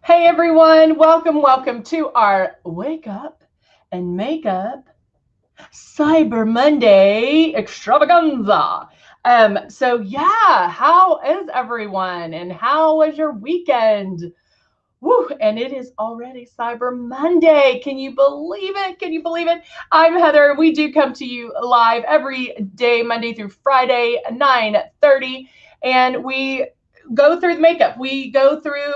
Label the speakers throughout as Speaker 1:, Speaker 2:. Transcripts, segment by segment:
Speaker 1: Hey everyone, welcome to our Wake Up and Makeup Cyber Monday extravaganza. How is everyone and how was your weekend? Woo, and it is already Cyber Monday. Can you believe it? Can you believe it? I'm Heather. We do come to you live every day, Monday through Friday, 9:30, and we go through the makeup. We go through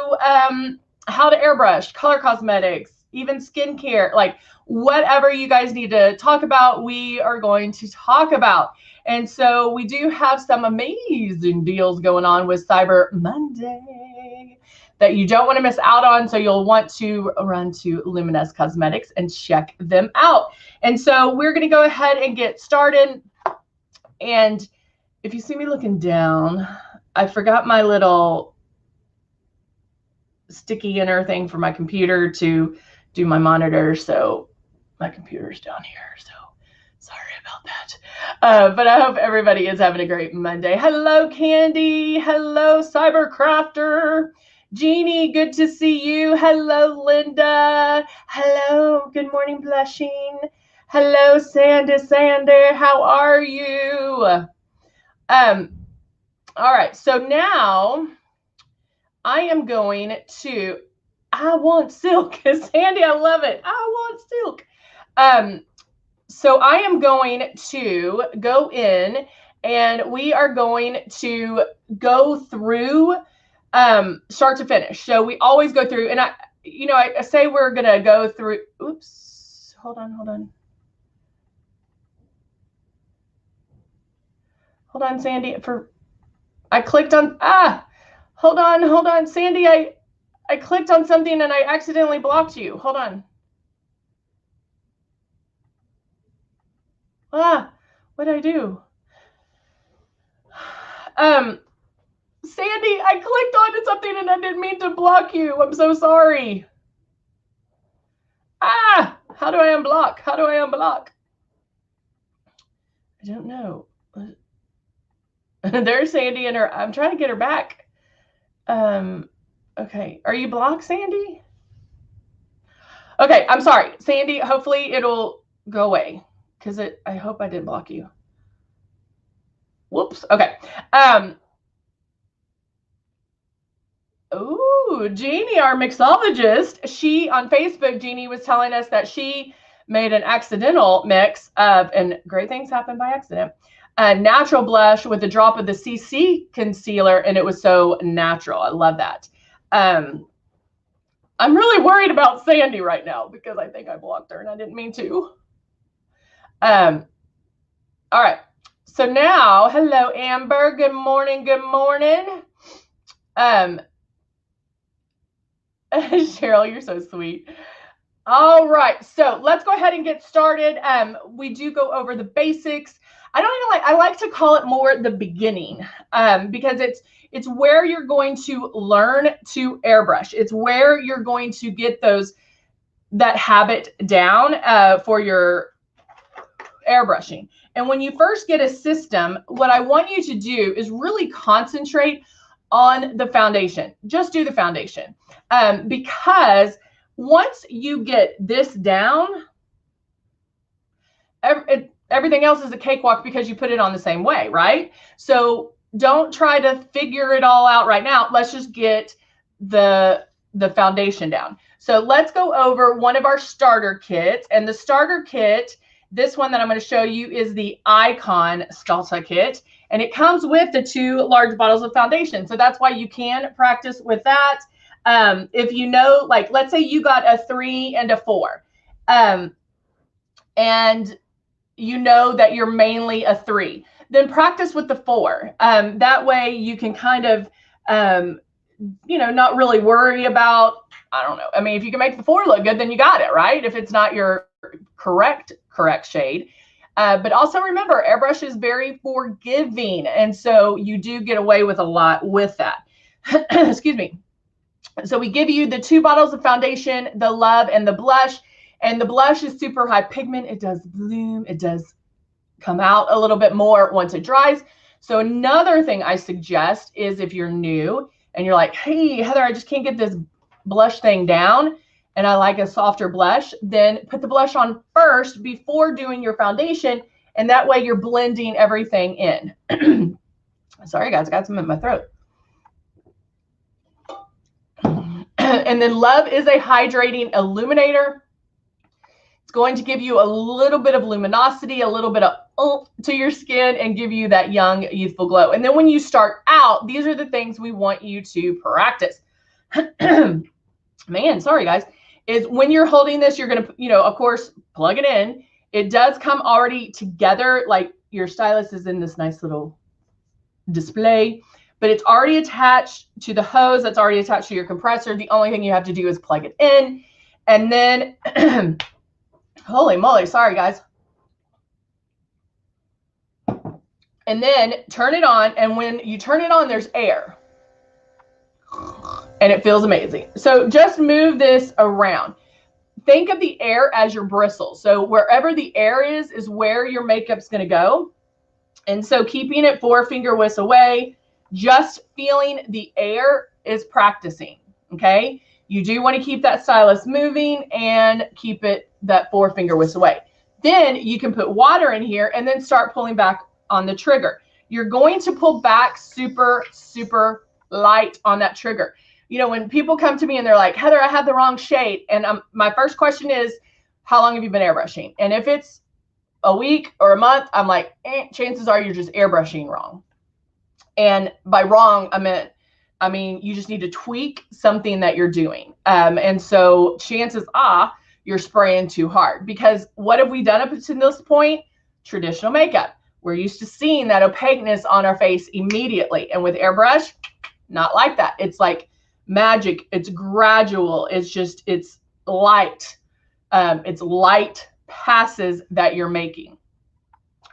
Speaker 1: how to airbrush, color cosmetics, even skincare, like whatever you guys need to talk about, we are going to talk about. And so we do have some amazing deals going on with Cyber Monday that you don't want to miss out on. So you'll want to run to Luminous Cosmetics and check them out. And so we're going to go ahead and get started. And if you see me looking down, I forgot my little sticky inner thing for my computer to do my monitor. So my computer's down here. So sorry about that. But I hope everybody is having a great Monday. Hello, Candy. Hello, Cybercrafter. Jeannie, good to see you. Hello, Linda. Hello, good morning, Blushing. Hello, Sander. How are you? All right, so now I am going to, I want silk. Sandy, I love it. I want silk. So I am going to go in and we are going to go through start to finish. So we always go through, and I say we're going to go through, oops, hold on. Hold on, Sandy, I clicked on, hold on, Sandy, I clicked on something and I accidentally blocked you. Hold on. What did I do? Sandy, I clicked onto something and I didn't mean to block you. I'm so sorry. How do I unblock? I don't know. There's Sandy and I'm trying to get her back. Okay. Are you blocked, Sandy? Okay, I'm sorry. Sandy, hopefully it'll go away because I hope I didn't block you. Whoops. Okay. Ooh, Jeannie, our mixologist, she on Facebook, Jeannie was telling us that she made an accidental mix of, and great things happen by accident, a natural blush with a drop of the CC concealer, and it was so natural. I love that. I'm really worried about Sandy right now because I think I blocked her and I didn't mean to. All right. So now, hello, Amber. Good morning. Cheryl, you're so sweet. All right, so let's go ahead and get started. We do go over the basics. I like to call it more the beginning because it's where you're going to learn to airbrush. It's where you're going to get that habit down for your airbrushing. And when you first get a system, what I want you to do is really concentrate on the foundation. Just do the foundation because once you get this down, everything else is a cakewalk because you put it on the same way, right? So don't try to figure it all out right now. Let's just get the foundation down. So let's go over one of our starter kits. And the starter kit, this one that I'm going to show you, is the Icon Sculpter Kit. And it comes with the 2 large bottles of foundation. So that's why you can practice with that. If you know, like, let's say you got a 3 and a 4, and you know that you're mainly a 3, then practice with the 4. That way you can kind of, not really worry about, I don't know. I mean, if you can make the 4 look good, then you got it, right? If it's not your correct shade. But also remember, airbrush is very forgiving. And so you do get away with a lot with that. Excuse me. So we give you the 2 bottles of foundation, the Love and the blush. And the blush is super high pigment. It does bloom. It does come out a little bit more once it dries. So another thing I suggest is if you're new and you're like, hey, Heather, I just can't get this blush thing down and I like a softer blush, then put the blush on first before doing your foundation. And that way you're blending everything in. Sorry guys, I got some in my throat. And then Love is a hydrating illuminator. It's going to give you a little bit of luminosity, a little bit of oomph to your skin and give you that young, youthful glow. And then when you start out, these are the things we want you to practice. Man, sorry guys. Is when you're holding this, you're going to, you know, of course, plug it in. It does come already together, like your stylus is in this nice little display, but it's already attached to the hose. That's already attached to your compressor. The only thing you have to do is plug it in. And then, holy moly, sorry guys. And then turn it on. And when you turn it on, there's air. And it feels amazing. So just move this around. Think of the air as your bristles. So wherever the air is where your makeup's going to go. And so keeping it 4 finger widths away, just feeling the air is practicing. Okay. You do want to keep that stylus moving and keep it that 4 finger widths away. Then you can put water in here and then start pulling back on the trigger. You're going to pull back super, super light on that trigger. You know, when people come to me and they're like, Heather, I have the wrong shade. And my first question is, how long have you been airbrushing? And if it's a week or a month, I'm like, chances are you're just airbrushing wrong. And by wrong, I mean, you just need to tweak something that you're doing. And so chances are you're spraying too hard, because what have we done up to this point? Traditional makeup. We're used to seeing that opaqueness on our face immediately. And with airbrush, not like that. It's like magic. It's gradual. It's just, it's light. It's light passes that you're making.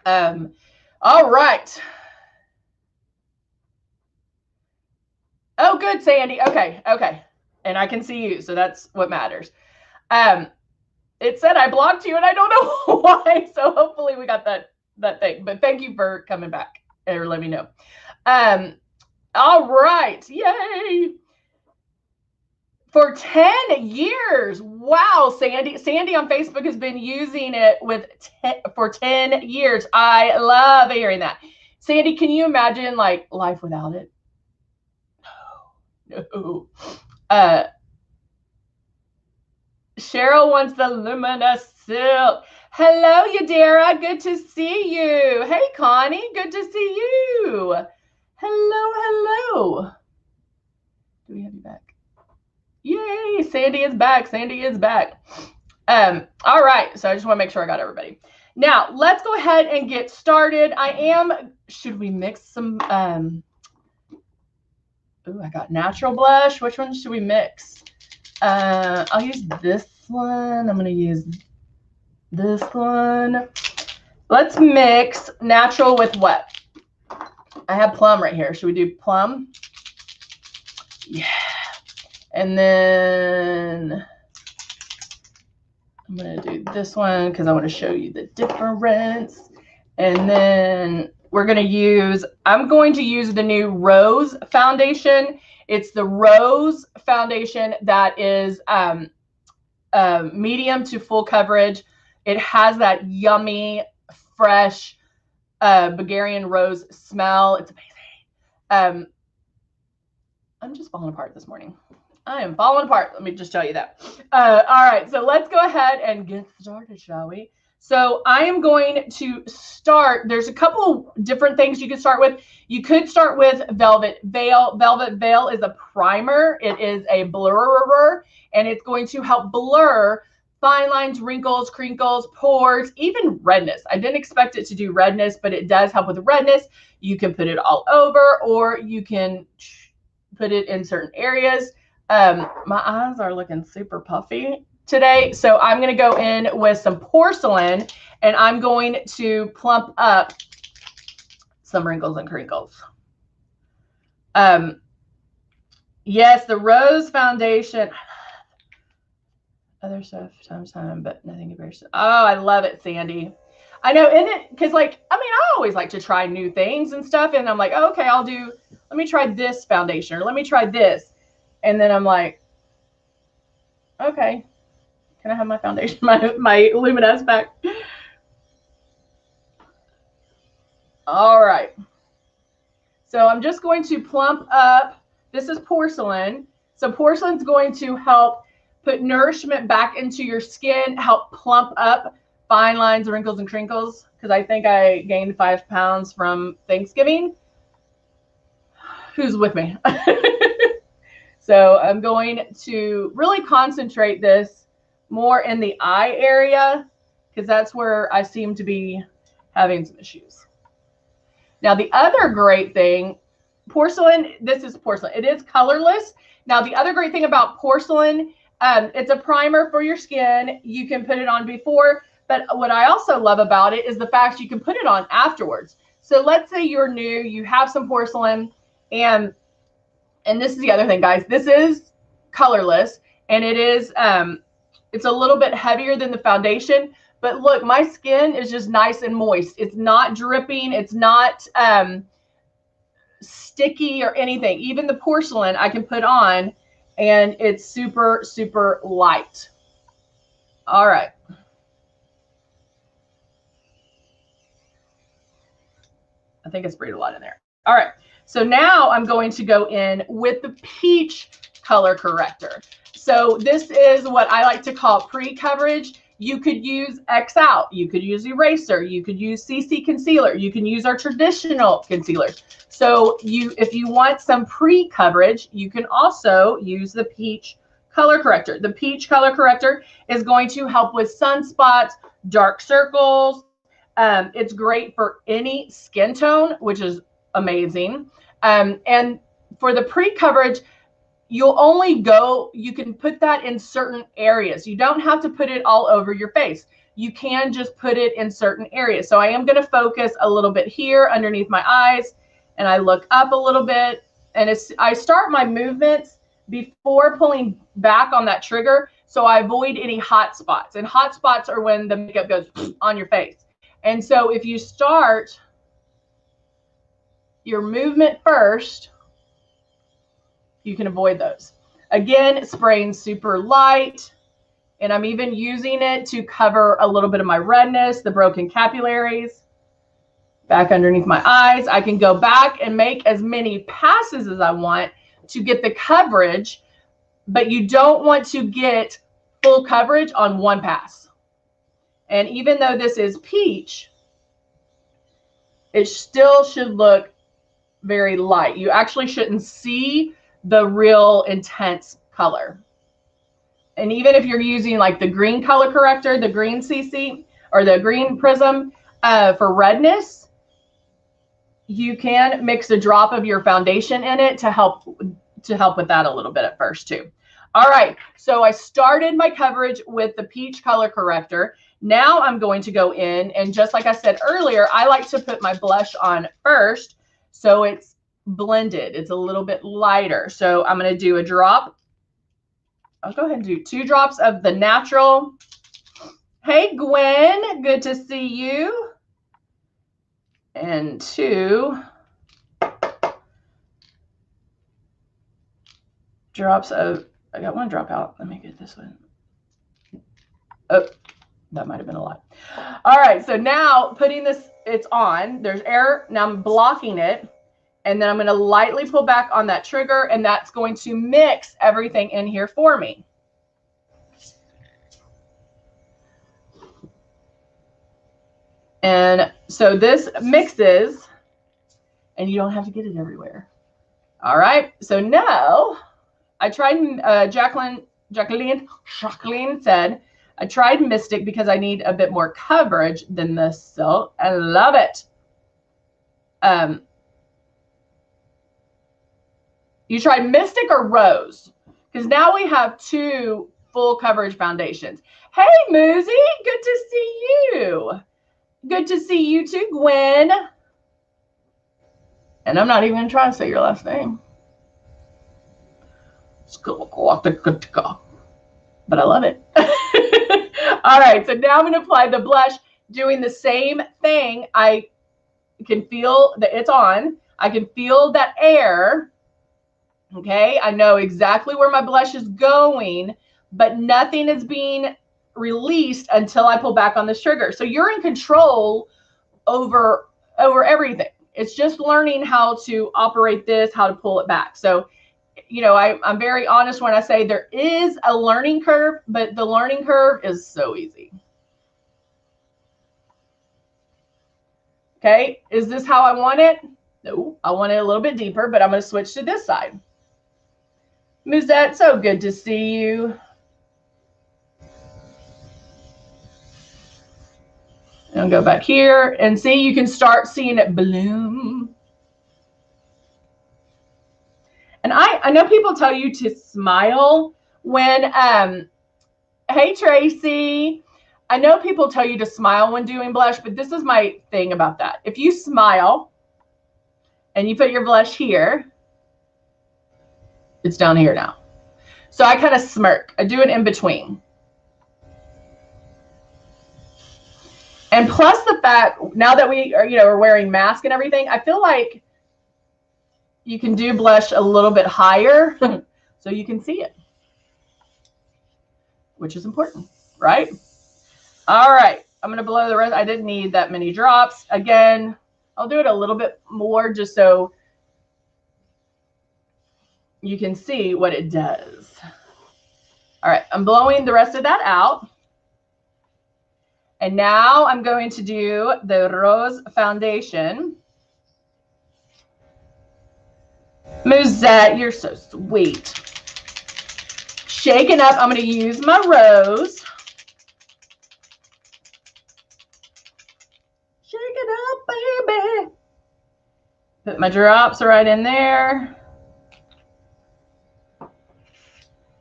Speaker 1: All right. Oh, good, Sandy. Okay. Okay. And I can see you. So that's what matters. It said I blocked you and I don't know why. So hopefully we got that thing, but thank you for coming back or let me know. All right. Yay. For 10 years. Wow, Sandy. Sandy on Facebook has been using it for 10 years. I love hearing that. Sandy, can you imagine like life without it? No. Cheryl wants the luminous silk. Hello, Yadira. Good to see you. Hey, Connie. Good to see you. Hello, hello. Do we have you back? Yay, Sandy is back. Sandy is back. All right, so I just want to make sure I got everybody. Now, let's go ahead and get started. Should we mix some, I got natural blush. Which one should we mix? I'll use this one. I'm going to use this one. Let's mix natural with what? I have plum right here. Should we do plum? Yeah. And then I'm going to do this one because I want to show you the difference. And then I'm going to use the new Rose foundation. It's the Rose foundation that is medium to full coverage. It has that yummy, fresh Bulgarian rose smell. It's amazing. I'm just falling apart this morning. I am falling apart. Let me just tell you that. All right, so let's go ahead and get started, shall we? So I am going to start. There's a couple different things you could start with. You could start with Velvet Veil. Velvet Veil is a primer. It is a blurrer, and it's going to help blur fine lines, wrinkles, crinkles, pores, even redness. I didn't expect it to do redness, but it does help with redness. You can put it all over, or you can put it in certain areas. My eyes are looking super puffy today, so I'm going to go in with some porcelain, and I'm going to plump up some wrinkles and crinkles. Yes, the Rose foundation. Other stuff time, but nothing compares. Oh, I love it, Sandy. I know, isn't it? Because I always like to try new things and stuff, and I'm like, oh, okay, let me try this foundation, or let me try this. And then I'm like, Okay. Can I have my foundation, my Luminous back? All right. So I'm just going to plump up. This is porcelain. So porcelain's going to help put nourishment back into your skin, help plump up fine lines, wrinkles, and crinkles. Because I think I gained 5 pounds from Thanksgiving. Who's with me? So I'm going to really concentrate this more in the eye area, because that's where I seem to be having some issues. Now, the other great thing, porcelain, this is porcelain. It is colorless. Now, the other great thing about porcelain, it's a primer for your skin. You can put it on before, but what I also love about it is the fact you can put it on afterwards. So let's say you're new, you have some porcelain, and this is the other thing, guys. This is colorless, and it is, it's a little bit heavier than the foundation. But look, my skin is just nice and moist. It's not dripping. It's not sticky or anything. Even the porcelain I can put on, and it's super, super light. All right. I think I sprayed a lot in there. All right. So now I'm going to go in with the peach color corrector. So this is what I like to call pre-coverage. You could use X Out, you could use eraser, you could use CC concealer, you can use our traditional concealers. So if you want some pre-coverage, you can also use the peach color corrector. The peach color corrector is going to help with sunspots, dark circles. It's great for any skin tone, which is amazing. And for the pre-coverage, you can put that in certain areas. You don't have to put it all over your face. You can just put it in certain areas. So I am going to focus a little bit here underneath my eyes, and I look up a little bit, and I start my movements before pulling back on that trigger, so I avoid any hot spots. And hot spots are when the makeup goes on your face. And so if you start your movement first, you can avoid those. Again, spraying super light, and I'm even using it to cover a little bit of my redness, the broken capillaries, back underneath my eyes. I can go back and make as many passes as I want to get the coverage, but you don't want to get full coverage on one pass. And even though this is peach, it still should look very light. You actually shouldn't see the real intense color. And even if you're using like the green color corrector, the green CC or the green prism for redness, you can mix a drop of your foundation in it to help with that a little bit at first too. All right, so I started my coverage with the peach color corrector. Now I'm going to go in, and just like I said earlier, I like to put my blush on first, so it's blended. It's a little bit lighter. So I'm going to do a drop. I'll go ahead and do 2 drops of the natural. Hey, Gwen, good to see you. And 2 drops of, I got 1 drop out. Let me get this one. Oh, that might have been a lot. All right, so now putting this, it's on. There's air. Now I'm blocking it. And then I'm going to lightly pull back on that trigger, and that's going to mix everything in here for me. And so this mixes, and you don't have to get it everywhere. All right. So now I tried, Jacqueline said, I tried Mystic because I need a bit more coverage than this silk. I love it. You tried Mystic or Rose? Because now we have 2 full coverage foundations. Hey, Muzi, good to see you. Good to see you too, Gwen. And I'm not even going to try to say your last name. But I love it. All right, so now I'm going to apply the blush, doing the same thing. I can feel that it's on. I can feel that air. Okay, I know exactly where my blush is going, but nothing is being released until I pull back on this trigger. So you're in control over everything. It's just learning how to operate this, how to pull it back. So, you know, I'm very honest when I say there is a learning curve, but the learning curve is so easy. Okay, is this how I want it? No, I want it a little bit deeper, but I'm going to switch to this side. Musette, so good to see you. And I'll go back here and see, you can start seeing it bloom. And I know people tell you to smile when, hey, Tracy, I know people tell you to smile when doing blush, but this is my thing about that. If you smile and you put your blush here, it's down here now. So I kind of smirk. I do it in between. And plus the fact, now that we are, you know, we're wearing masks and everything, I feel like you can do blush a little bit higher so you can see it, which is important, right? All right, I'm going to blow the rest. I didn't need that many drops. Again, I'll do it a little bit more just so you can see what it does. All right, I'm blowing the rest of that out. And now I'm going to do the Rose Foundation. Musette, you're so sweet. Shaking up, I'm going to use my rose. Shake it up, baby. Put my drops right in there.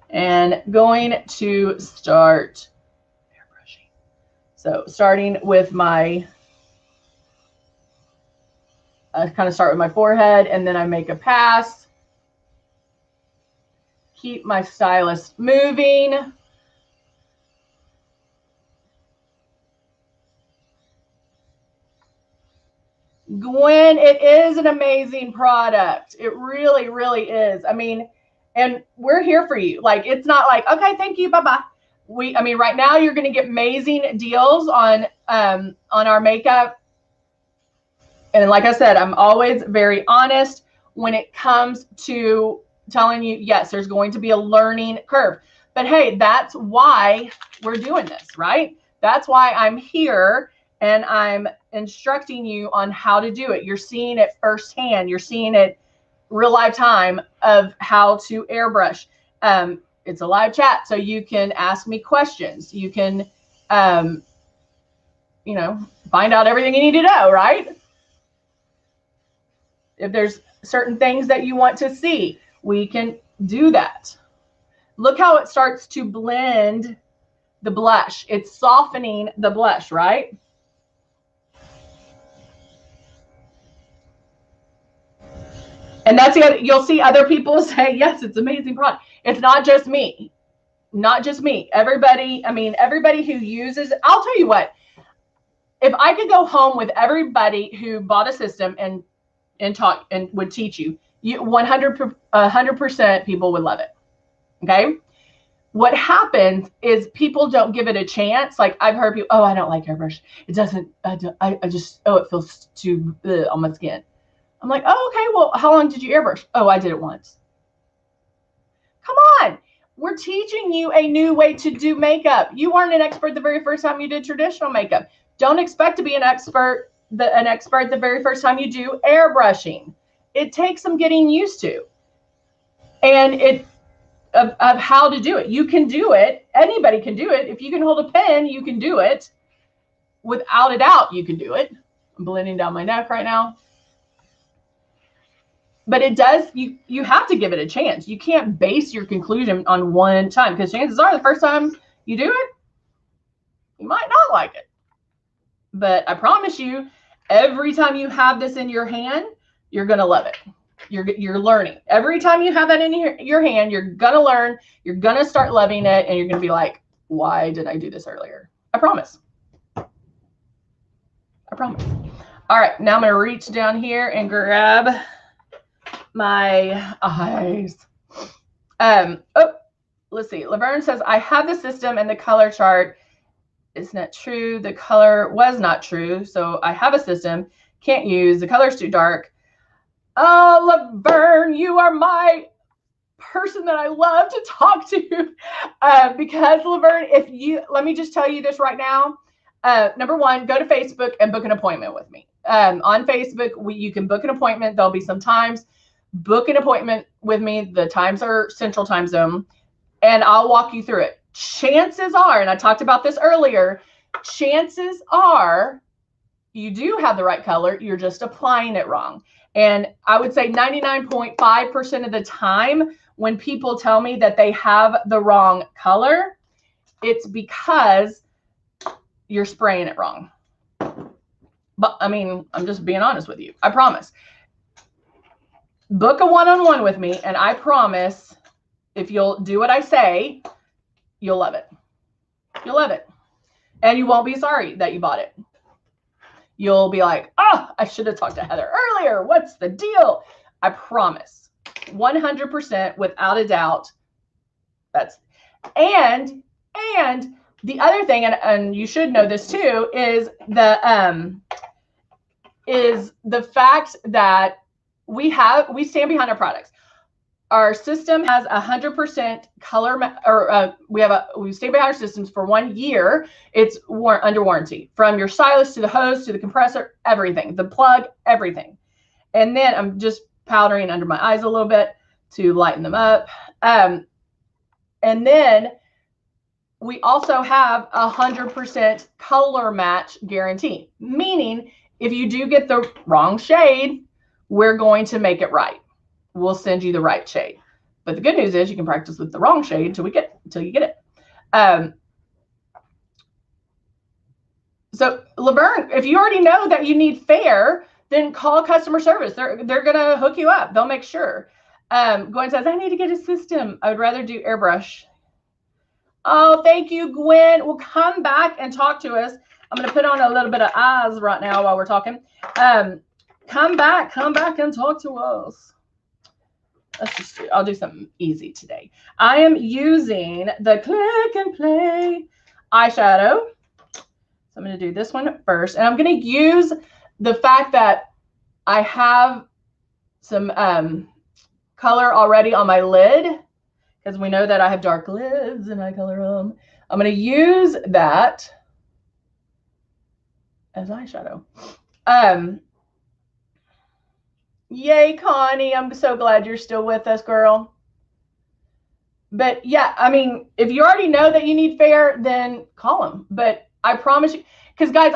Speaker 1: And going to start airbrushing. So starting with my, I kind of start with my forehead and then I make a pass. Keep my stylus moving. Gwen, it is an amazing product. It really, really is. I mean, and we're here for you. Like, it's not like, okay, thank you, bye-bye. I mean, right now you're going to get amazing deals on our makeup. And like I said, I'm always very honest when it comes to telling you, yes, there's going to be a learning curve. But hey, that's why we're doing this, right? That's why I'm here and I'm instructing you on how to do it. You're seeing it firsthand. You're seeing it real live time of how to airbrush. It's a live chat, so you can ask me questions. You can, you know, find out everything you need to know, right? If there's certain things that you want to see, we can do that. Look how it starts to blend the blush. It's softening the blush, right? And that's the other, you'll see other people say, yes, it's amazing product. It's not just me. Not just me. Everybody, I mean, everybody who uses, I'll tell you what, if I could go home with everybody who bought a system and talk and would teach you, 100% people would love it. Okay. What happens is people don't give it a chance. Like I've heard people, oh, I don't like airbrush. It doesn't, I just, oh, it feels too on my skin. I'm like, oh, okay, well, how long did you airbrush? Oh, I did it once. Come on. We're teaching you a new way to do makeup. You weren't an expert the very first time you did traditional makeup. Don't expect to be an expert the very first time you do airbrushing. It takes some getting used to. And of how to do it. You can do it. Anybody can do it. If you can hold a pen, you can do it. Without a doubt, you can do it. I'm blending down my neck right now. But it does, you have to give it a chance. You can't base your conclusion on one time, because chances are the first time you do it, you might not like it. But I promise you, every time you have this in your hand, you're going to love it. You're learning. Every time you have that in your hand, you're going to learn. You're going to start loving it. And you're going to be like, why did I do this earlier? I promise. I promise. All right. Now I'm going to reach down here and grab my eyes. Oh, let's see. Laverne says, I have the system and the color chart. It's not true. The color was not true. So I have a system. Can't use. The color's too dark. Oh, Laverne, you are my person that I love to talk to. Because Laverne, let me just tell you this right now. Number one, go to Facebook and book an appointment with me. On Facebook, you can book an appointment. There'll be some times. Book an appointment with me. The times are Central Time Zone, and I'll walk you through it. Chances are, and I talked about this earlier, chances are you do have the right color. You're just applying it wrong. And I would say 99.5% of the time when people tell me that they have the wrong color, it's because you're spraying it wrong. But I mean, I'm just being honest with you. I promise. Book a one-on-one with me, and I promise if you'll do what I say, you'll love it. You'll love it. And you won't be sorry that you bought it. You'll be like, oh, I should have talked to Heather earlier. What's the deal? I promise. 100% without a doubt. And the other thing, and you should know this too, is the fact that we stand behind our products. Our system has 100% color, we stay behind our systems for 1 year. It's under warranty, from your stylus to the hose to the compressor, everything, the plug, everything. And then I'm just powdering under my eyes a little bit to lighten them up. And then we also have 100% color match guarantee, meaning if you do get the wrong shade, we're going to make it right. We'll send you the right shade. But the good news is you can practice with the wrong shade until you get it. So Laverne, if you already know that you need fair, then call customer service. They're gonna hook you up. They'll make sure. Gwen says, I need to get a system. I would rather do airbrush. Oh, thank you, Gwen. Well, come back and talk to us. I'm gonna put on a little bit of eyes right now while we're talking. Come back and talk to us. I'll do something easy today. I am using the Click and Play eyeshadow. So I'm going to do this one first. And I'm going to use the fact that I have some color already on my lid, because we know that I have dark lids and I color them. I'm going to use that as eyeshadow. Yay, Connie. I'm so glad you're still with us, girl. But yeah, I mean, if you already know that you need fair, then call them. But I promise you, because guys,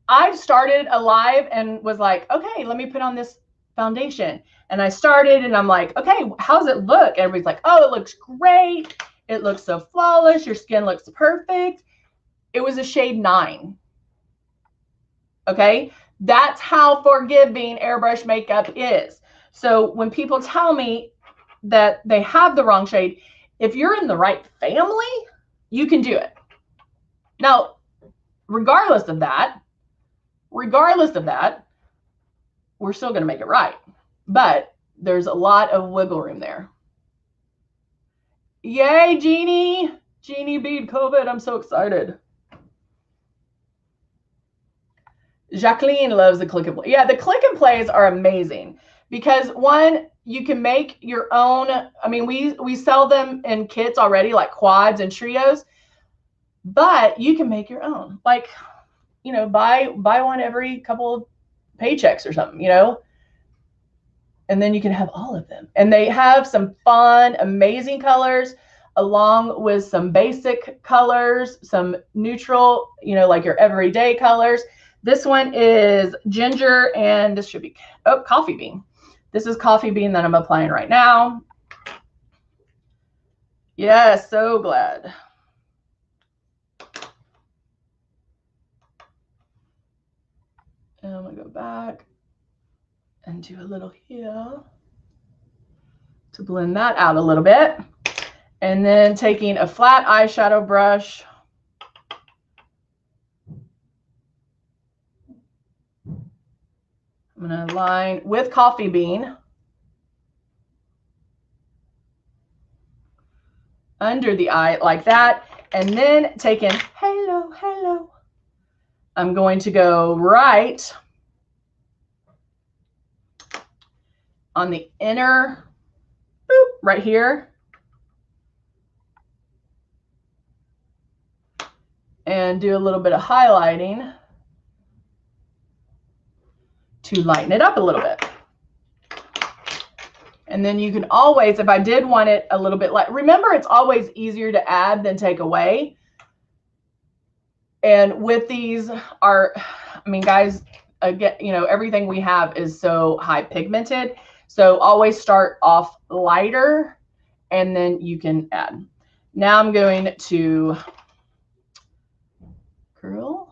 Speaker 1: I've started a live and was like, okay, let me put on this foundation. And I started and I'm like, okay, how's it look? Everybody's like, oh, it looks great. It looks so flawless. Your skin looks perfect. It was a shade 9. Okay. That's how forgiving airbrush makeup is. So when people tell me that they have the wrong shade, if you're in the right family, you can do it. Now, regardless of that, we're still going to make it right. But there's a lot of wiggle room there. Yay, Jeannie. Jeannie beat COVID. I'm so excited. Jacqueline loves the Click and Play. Yeah, the Click and Plays are amazing because, one, you can make your own. I mean, we sell them in kits already, like quads and trios, but you can make your own. Like, you know, buy one every couple of paychecks or something, you know, and then you can have all of them. And they have some fun, amazing colors along with some basic colors, some neutral, you know, like your everyday colors. This one is ginger, and this should be, oh, coffee bean. This is coffee bean that I'm applying right now. Yes, so glad. And I'm going to go back and do a little here to blend that out a little bit. And then taking a flat eyeshadow brush, I'm going to line with coffee bean. under the eye like that. And then taking, hello, hello. I'm going to go right on the inner, boop, right here. And do a little bit of highlighting to lighten it up a little bit. And then you can always, if I did want it a little bit light, remember it's always easier to add than take away. And with these are, I mean, guys, again, you know, everything we have is so high pigmented. So always start off lighter and then you can add. Now I'm going to curl.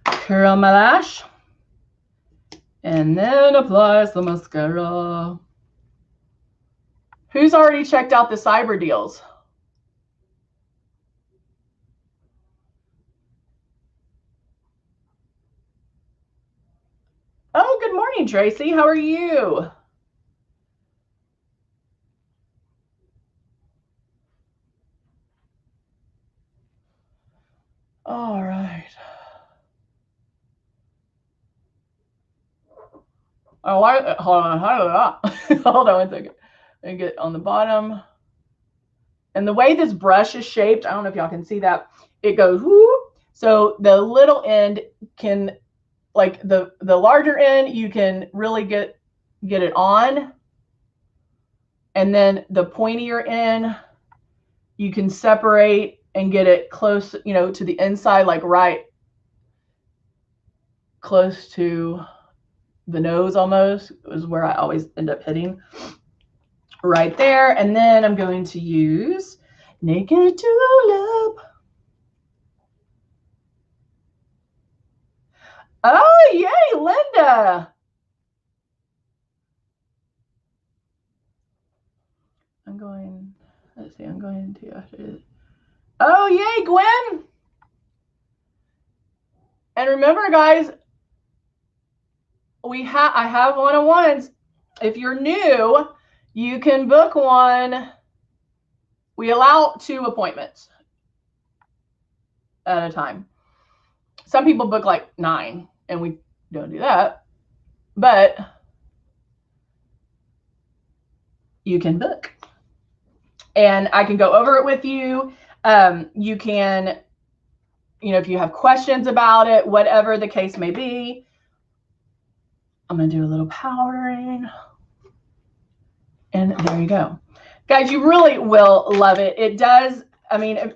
Speaker 1: Curl my lash. And then apply some mascara. Who's already checked out the cyber deals? Oh, good morning, Tracy. How are you? All right. Oh, hold on. Hold on one second. Let me get on the bottom. And the way this brush is shaped, I don't know if y'all can see that, it goes whoop. So the little end can, like the larger end, you can really get it on. And then the pointier end, you can separate and get it close, you know, to the inside, like right close to the nose almost is where I always end up hitting. Right there. And then I'm going to use Naked Tulip. Oh, yay, Linda. I'm going to, oh, yay, Gwen. And remember, guys, I have one-on-ones. If you're new, you can book one. We allow 2 appointments at a time. Some people book like 9, and we don't do that. But you can book. And I can go over it with you. You can, you know, if you have questions about it, whatever the case may be. I'm going to do a little powdering. And there you go. Guys, you really will love it. It does, I mean,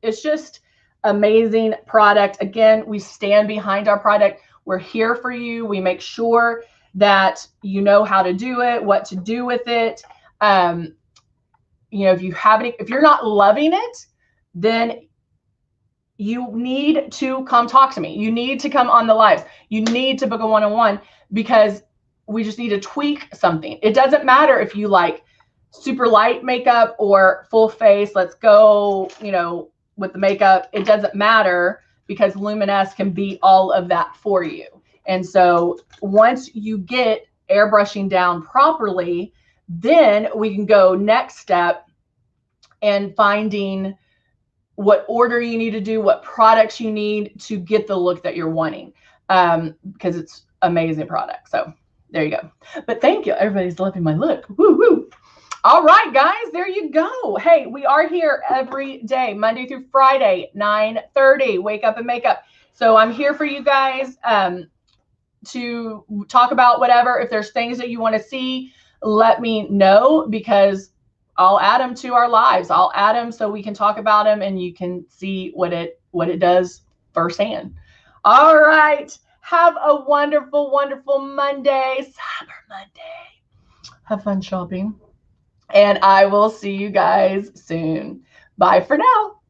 Speaker 1: it's just amazing product. Again, we stand behind our product. We're here for you. We make sure that you know how to do it, what to do with it. You know, if you're not loving it, then you need to come talk to me. You need to come on the lives. You need to book a one-on-one because we just need to tweak something. It doesn't matter if you like super light makeup or full face. Let's go, you know, with the makeup. It doesn't matter because Luminous can be all of that for you. And so once you get airbrushing down properly, then we can go next step and finding what order you need to do, what products you need to get the look that you're wanting, because it's amazing product. So there you go. But thank you. Everybody's loving my look. Woo woo. All right, guys, there you go. Hey, we are here every day, Monday through Friday, 9:30, wake up and makeup. So I'm here for you guys to talk about whatever. If there's things that you want to see, let me know because I'll add them to our lives. I'll add them so we can talk about them and you can see what it does firsthand. All right. Have a wonderful, wonderful Monday, Cyber Monday. Have fun shopping. And I will see you guys soon. Bye for now.